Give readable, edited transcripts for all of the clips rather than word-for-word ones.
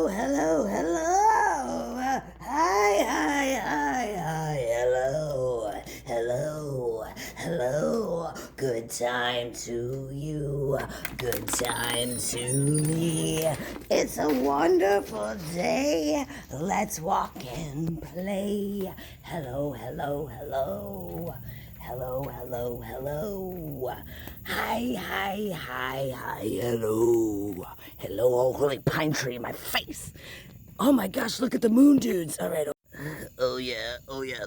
hello, hello, hello. Hi, hello. Good time to you, good time to me. It's a wonderful day. Let's walk and play. Hello. Hello. Hi, hello. Hello, oh, holy pine tree in my face. Oh my gosh, look at the moon dudes. All right. Oh yeah,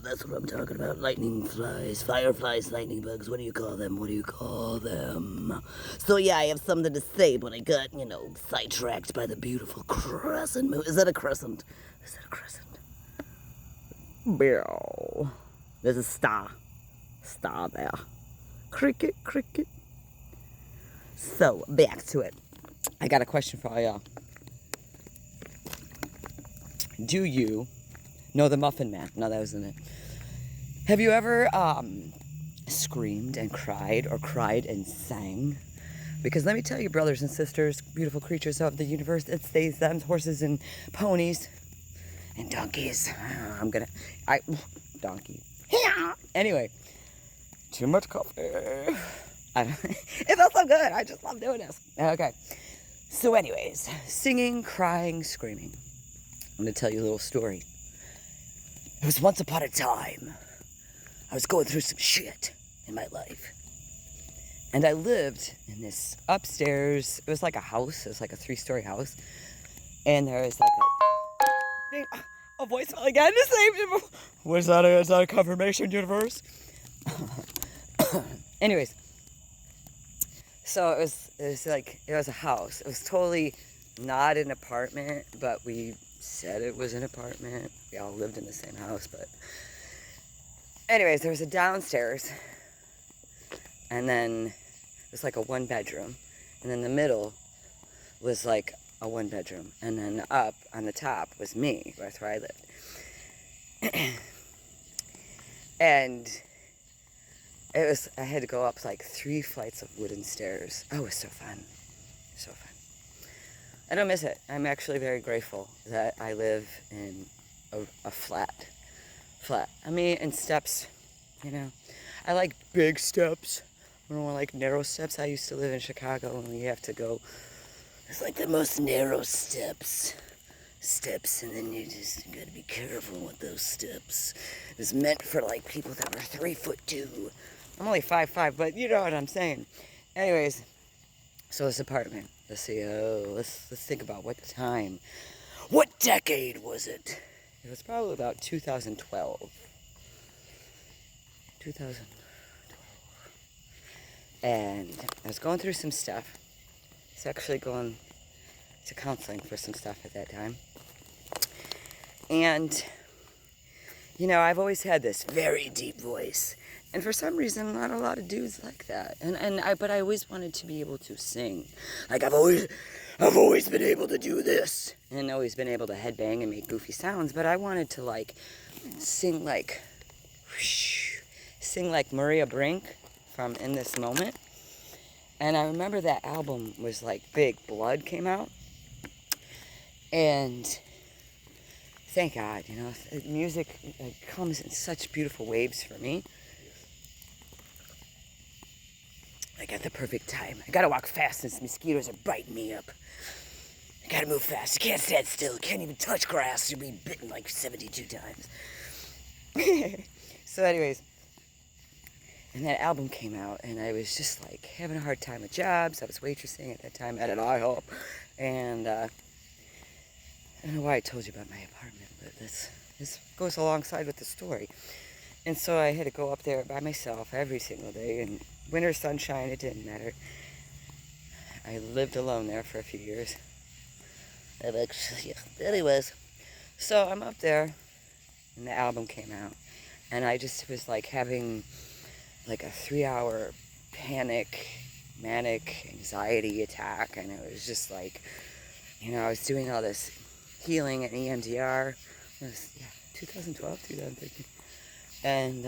that's what I'm talking about. Lightning flies, fireflies, lightning bugs. What do you call them? So yeah, I have something to say, but I got, sidetracked by the beautiful crescent moon. Is that a crescent? Bill. There's a star. Star there. Cricket. So, back to it. I got a question for all y'all. Do you know the Muffin Man? No, that wasn't it. Have you ever screamed and cried or cried and sang? Because let me tell you, brothers and sisters, beautiful creatures of the universe, it's they, them, horses and ponies and donkeys. Donkey. Anyway, too much coffee. It felt so good. I just love doing this. Okay. So anyways, singing, crying, screaming. I'm going to tell you a little story. It was once upon a time. I was going through some shit in my life. And I lived in this upstairs. It was like a house. It was like a 3-story house. And there was like a voicemail again. Was that a confirmation, universe? Anyways. So it was a house. It was totally not an apartment, but we said it was an apartment. We all lived in the same house, but anyways, there was a downstairs, and then it was like a 1-bedroom, and then the middle was like a 1-bedroom, and then up on the top was me. That's where I lived. And I had to go up like 3 flights of wooden stairs. Oh, it was so fun. I don't miss it. I'm actually very grateful that I live in a flat. I mean, in steps, I like big steps. I don't like narrow steps. I used to live in Chicago and we have to go. It's like the most narrow steps, and then you just gotta be careful with those steps. It was meant for like people that were 3'2". I'm only 5'5", but you know what I'm saying. Anyways, so this apartment. Let's see. Let's think about what decade was it? It was probably about 2012. And I was going through some stuff. I was actually going to counseling for some stuff at that time. And, I've always had this very deep voice. And for some reason, not a lot of dudes like that. But I always wanted to be able to sing. Like I've always been able to do this. And always been able to headbang and make goofy sounds. But I wanted to sing like Maria Brink from In This Moment. And I remember that album was like Big Blood came out. And thank God, music comes in such beautiful waves for me. Like at the perfect time. I gotta walk fast since mosquitoes are biting me up. I gotta move fast. You can't stand still. You can't even touch grass. You'll be bitten like 72 times. So anyways, and that album came out, and I was just like having a hard time with jobs. I was waitressing at that time at an IHOP, and I don't know why I told you about my apartment, but this goes alongside with the story. And so I had to go up there by myself every single day, and winter, sunshine, it didn't matter. I lived alone there for a few years. Anyways, so I'm up there, and the album came out, and I just was like having like a 3-hour manic anxiety attack, and it was just like, I was doing all this healing at EMDR. It was 2012, 2013, and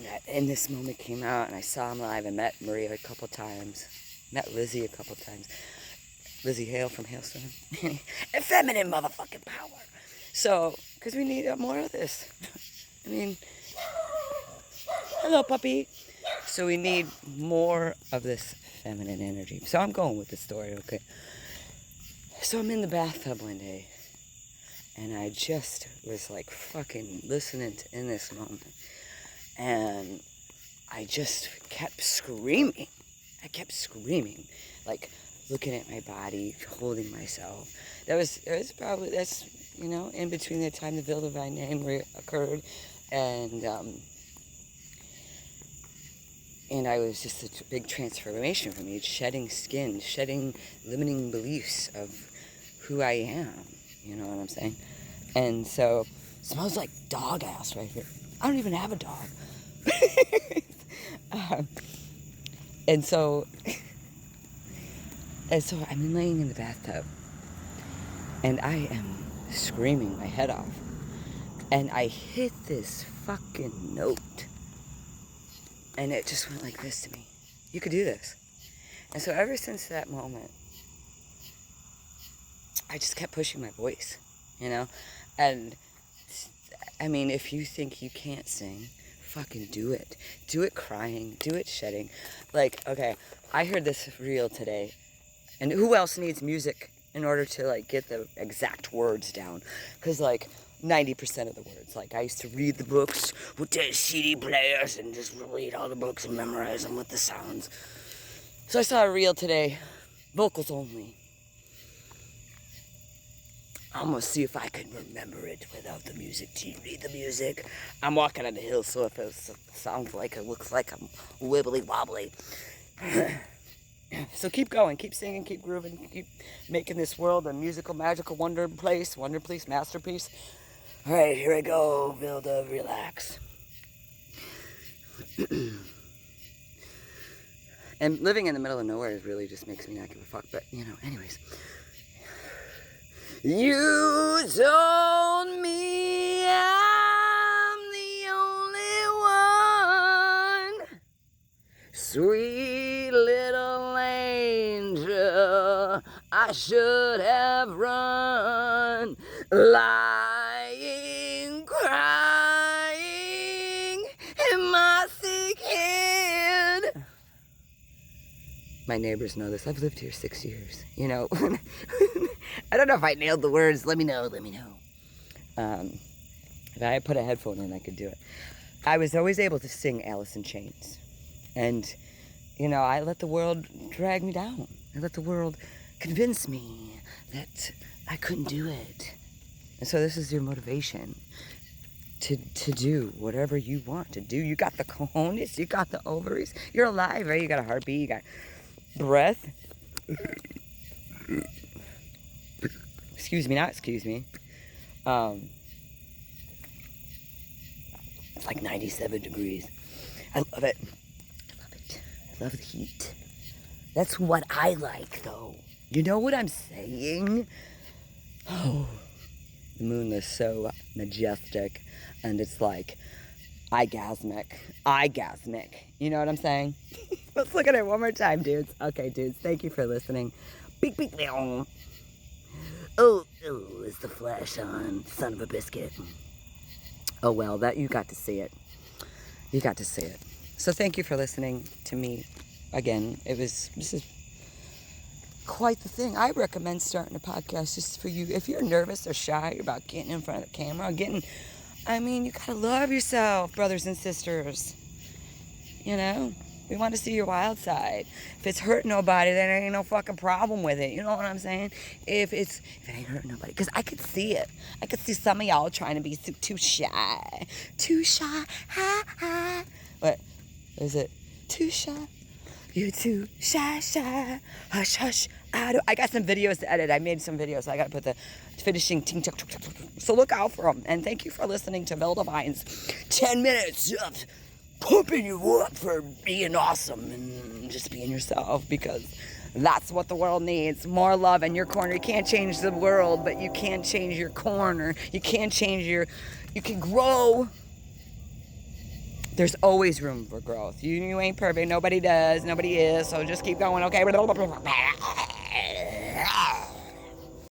that In This Moment came out, and I saw him live. I met Maria a couple times, met Lizzie a couple times. Lizzie Hale from Hailstorm. And feminine motherfucking power. So, because we need more of this. I mean, hello, puppy. So we need more of this feminine energy. So I'm going with the story, okay? So I'm in the bathtub one day, and I just was like fucking listening to In This Moment, and I just kept screaming. I kept screaming, like looking at my body, holding myself. It was probably, that's, you know, in between the time the Veil Divine Name occurred, and I was just a big transformation for me, shedding skin, shedding limiting beliefs of who I am, you know what I'm saying? And so, it smells like dog ass right here. I don't even have a dog. And so I'm laying in the bathtub, and I am screaming my head off, and I hit this fucking note, and it just went like this to me. You could do this. And so ever since that moment, I just kept pushing my voice, you know? And I mean, if you think you can't sing, fucking do it. Do it crying, do it shedding. Like, okay, I heard this reel today, and who else needs music in order to, like, get the exact words down? Because, like, 90% of the words. Like, I used to read the books with the CD players and just read all the books and memorize them with the sounds. So I saw a reel today, vocals only. I'm gonna see if I can remember it without the music. Do you read the music? I'm walking on the hill, so if it sounds like it looks like I'm wibbly wobbly. So keep going, keep singing, keep grooving, keep making this world a musical, magical wonder place, masterpiece. All right, here I go, Vilda, relax. And living in the middle of nowhere really just makes me not give a fuck, but, you know, anyways. You told me I'm the only one, sweet little angel, I should have run, lying, crying in my sick head. My neighbors know this. I've lived here 6 years, you know. I don't know if I nailed the words. Let me know. If I put a headphone in, I could do it. I was always able to sing Alice in Chains. And, you know, I let the world drag me down. I let the world convince me that I couldn't do it. And so this is your motivation to do whatever you want to do. You got the cojones, you got the ovaries, you're alive, right? You got a heartbeat, you got breath. Excuse me, not excuse me. It's like 97 degrees. I love it. I love the heat. That's what I like, though. You know what I'm saying? Oh, the moon is so majestic, and it's like orgasmic. You know what I'm saying? Let's look at it one more time, dudes. Okay, dudes, thank you for listening. Beep, beep, beep. Oh, is the flash on? Son of a biscuit. Oh, well, that you got to see it. You got to see it. So thank you for listening to me again. This is quite the thing. I recommend starting a podcast just for you. If you're nervous or shy about getting in front of the camera, you gotta love yourself, brothers and sisters. You know? We want to see your wild side. If it's hurting nobody, then there ain't no fucking problem with it. You know what I'm saying? If it ain't hurting nobody. Because I could see it. I could see some of y'all trying to be too shy. Too shy. Ha. What? Is it? Too shy. You're too shy. Hush, hush. I got some videos to edit. I made some videos. So I got to put the finishing ting. So look out for them. And thank you for listening to Veil Divine's 10 minutes of pumping you up for being awesome and just being yourself, because that's what the world needs. More love in your corner. You can't change the world, but you can change your corner. You can change you can grow There's always room for growth. You ain't perfect. Nobody does. Nobody is. So just keep going, okay?